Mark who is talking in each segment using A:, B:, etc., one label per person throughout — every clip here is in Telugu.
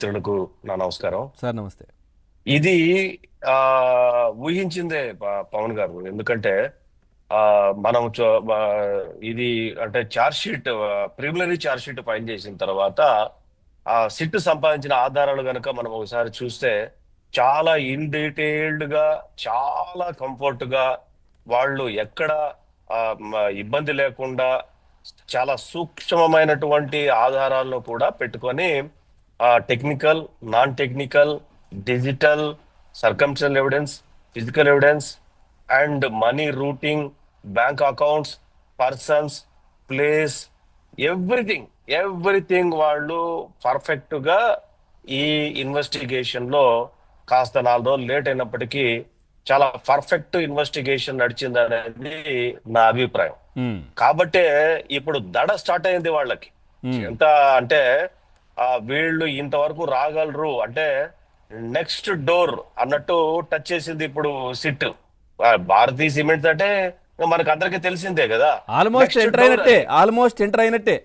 A: మిత్రులకు నా నమస్కారం.
B: సార్ నమస్తే.
A: ఇది ఆ ఊహించిందే పవన్ గారు. ఎందుకంటే ఆ మనం ఇది అంటే charge sheet, preliminary charge sheet file చేసిన తర్వాత ఆ సిట్ సంపాదించిన ఆధారాలు గనక మనం ఒకసారి చూస్తే చాలా ఇన్ డీటెయిల్డ్ గా, చాలా కంఫర్ట్ గా వాళ్ళు ఎక్కడ ఇబ్బంది లేకుండా చాలా సూక్ష్మమైనటువంటి ఆధారాలను కూడా పెట్టుకొని technical, non technical, digital, circumstantial evidence, physical evidence and money routing, bank accounts, persons, place, everything everything వాళ్ళు పర్ఫెక్ట్ గా ఈ ఇన్వెస్టిగేషన్ లో కాస్త 4 రోజులు లేట్ అయినప్పటికీ చాలా పర్ఫెక్ట్ ఇన్వెస్టిగేషన్ నడిచింది అనేది నా అభిప్రాయం.
B: ఉమ్,
A: కాబట్టే ఇప్పుడు దడ స్టార్ట్ అయింది వాళ్ళకి.
B: ఉమ్,
A: ఎంత అంటే వీళ్ళు ఇంతవరకు రాగలరు అంటే నెక్స్ట్ డోర్ అన్నట్టు టచ్ చేసింది ఇప్పుడు సిట్. భారతీయ సిమెంట్స్ అంటే మనకు అందరికీ తెలిసిందే కదా.
B: ఆల్మోస్ట్
A: నెక్స్ట్
B: ఎంటర్
A: డోర్
B: అయినట్టే,
A: అది.
B: ఆల్మోస్ట్ ఎంటర్ అయినట్టే.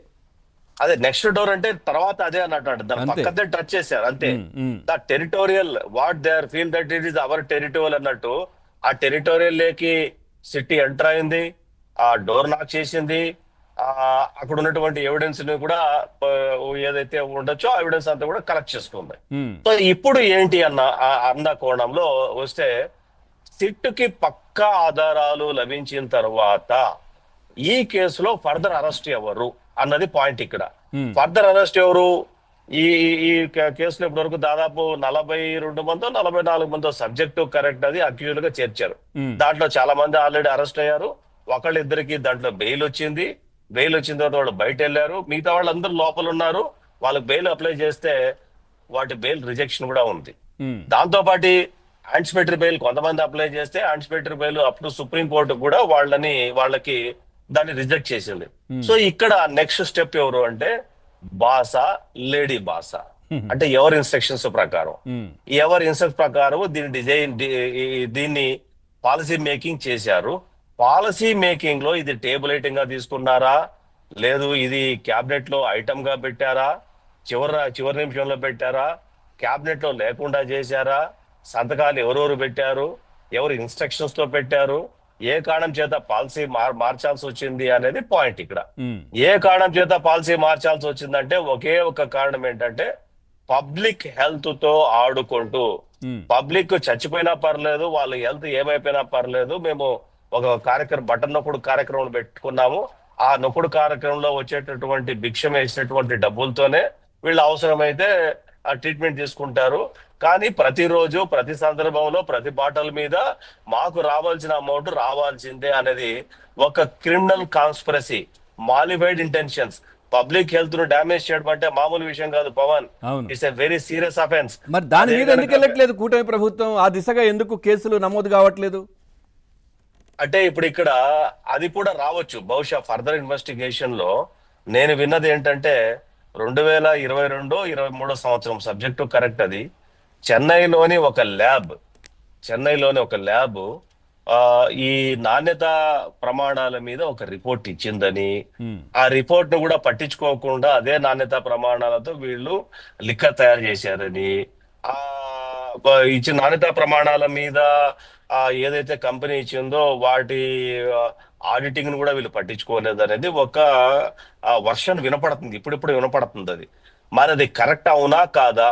A: అదే నెక్స్ట్ డోర్ అంటే తర్వాత అదే అన్నట్టు దాని
B: అంతే.
A: పక్కదే టచ్ చేశారు అంతే.
B: Um, um,
A: the territorial what they are feel that it is our territorial అన్నట్టు ఆ టెరిటోరియల్ లేకి సిటీ ఎంటర్ అయింది, ఆ డోర్ నాక్ చేసింది. ఆ అక్కడ ఉన్నటువంటి ఎవిడెన్స్ ని కూడా ఆ, ఏదైతే ఉండొచ్చో ఆ ఎవిడెన్స్ అంతా కూడా కలెక్ట్ చేసుకుంది.
B: ఉమ్,
A: సో ఇప్పుడు ఏంటి అన్న కోణంలో వస్తే సిట్ కి పక్కా ఆధారాలు లభించిన తర్వాత ఈ కేసులో ఫర్దర్ అరెస్ట్ ఎవరు అన్నది పాయింట్ ఇక్కడ.
B: ఉమ్,
A: ఫర్దర్ అరెస్ట్ ఎవరు? ఈ ఈ కేసులో ఇప్పటి వరకు దాదాపు 42 మందో 44 మందో సబ్జెక్టు కరెక్ట్ అది అక్యూజ్ గా చేర్చారు.
B: ఉమ్,
A: దాంట్లో చాలా మంది ఆల్రెడీ అరెస్ట్ అయ్యారు. ఒకళ్ళిద్దరికి దాంట్లో బెయిల్ వచ్చింది. బెయిల్ వచ్చిన తర్వాత వాళ్ళు బయట వెళ్ళారు. మిగతా వాళ్ళందరూ లోపల ఉన్నారు. వాళ్ళకి బెయిల్ అప్లై చేస్తే వాటి బెయిల్ రిజెక్షన్ కూడా ఉంది.
B: ఉమ్,
A: దాంతో పాటు యాంటిసిపేటరీ బెయిల్ కొంతమంది అప్లై చేస్తే anticipatory bail up to supreme court కూడా వాళ్ళకి దాన్ని రిజెక్ట్ చేసింది.
B: ఉమ్,
A: సో ఇక్కడ నెక్స్ట్ స్టెప్ ఎవరు అంటే బాసా, లేడీ బాసా.
B: ఉమ్,
A: అంటే ఎవరి ఇన్స్ట్రక్షన్స్ ప్రకారం,
B: ఉమ్,
A: ఎవరి ఇన్స్ట్రక్షన్ ప్రకారం దీన్ని పాలసీ మేకింగ్ చేశారు. పాలసీ మేకింగ్ లో ఇది టేబుల్ ఐటమ్ గా తీసుకున్నారా, లేదు ఇది క్యాబినెట్ లో ఐటమ్ గా పెట్టారా, చివరి నిమిషంలో పెట్టారా, క్యాబినెట్ లో లేకుండా చేశారా, సంతకాలు ఎవరెవరు పెట్టారు, ఎవరు ఇన్స్ట్రక్షన్స్ తో పెట్టారు, ఏ కారణం చేత పాలసీ మార్చాల్సి వచ్చింది అనేది పాయింట్ ఇక్కడ.
B: ఉమ్,
A: ఏ కారణం చేత పాలసీ మార్చాల్సి వచ్చిందంటే ఒకే ఒక కారణం ఏంటంటే పబ్లిక్ హెల్త్ తో ఆడుకుంటూ,
B: ఉమ్,
A: పబ్లిక్ చచ్చిపోయినా పర్లేదు, వాళ్ళ హెల్త్ ఏమైపోయినా పర్లేదు, మేము ఒక కార్యక్రమం బటన్ నొక్కుడు కార్యక్రమం పెట్టుకున్నాము. ఆ నొక్కుడు కార్యక్రమంలో వచ్చేటటువంటి భిక్షం వేసినటువంటి డబ్బులతోనే వీళ్ళు అవసరమైతే ఆ ట్రీట్మెంట్ తీసుకుంటారు. కానీ ప్రతిరోజు, ప్రతి సందర్భంలో, ప్రతి బాటల మీద మాకు రావాల్సిన అమౌంట్ రావాల్సిందే అనేది ఒక criminal conspiracy, mala fide intentions. Public health ను డ్యామేజ్ చేయడం అంటే మామూలు విషయం కాదు పవన్.
B: అవును.
A: It's a very serious offence.
B: మరి దాని
A: అదే
B: మీద ఎందుకు
A: గనక
B: వెళ్ళట్లేదు కూటమి ప్రభుత్వం? ఆ దిశగా ఎందుకు కేసులు నమోదు కావట్లేదు?
A: అంటే ఇప్పుడు ఇక్కడ అది కూడా రావచ్చు బహుశా ఫర్దర్ ఇన్వెస్టిగేషన్ లో. నేను విన్నది ఏంటంటే 2022-23 సబ్జెక్టు కరెక్ట్ అది. చెన్నైలోని ఒక ల్యాబ్ చెన్నైలోని ఒక ల్యాబ్ ఆ ఈ నాణ్యత ప్రమాణాల మీద ఒక రిపోర్ట్ ఇచ్చిందని,
B: ఉమ్,
A: ఆ రిపోర్ట్ ను కూడా పట్టించుకోకుండా అదే నాణ్యత ప్రమాణాలతో వీళ్ళు లిక్కర్ తయారు చేశారని, ఆ ఇచ్చిన నాణ్యత ప్రమాణాల మీద ఏదైతే కంపెనీ ఇచ్చిందో వాటి ఆడిటింగ్ ను కూడా వీళ్ళు పట్టించుకోలేదు అనేది ఒక వర్షన్ వినపడుతుంది, ఇప్పుడిప్పుడు వినపడుతుంది అది. మరి అది కరెక్ట్ అవునా కాదా?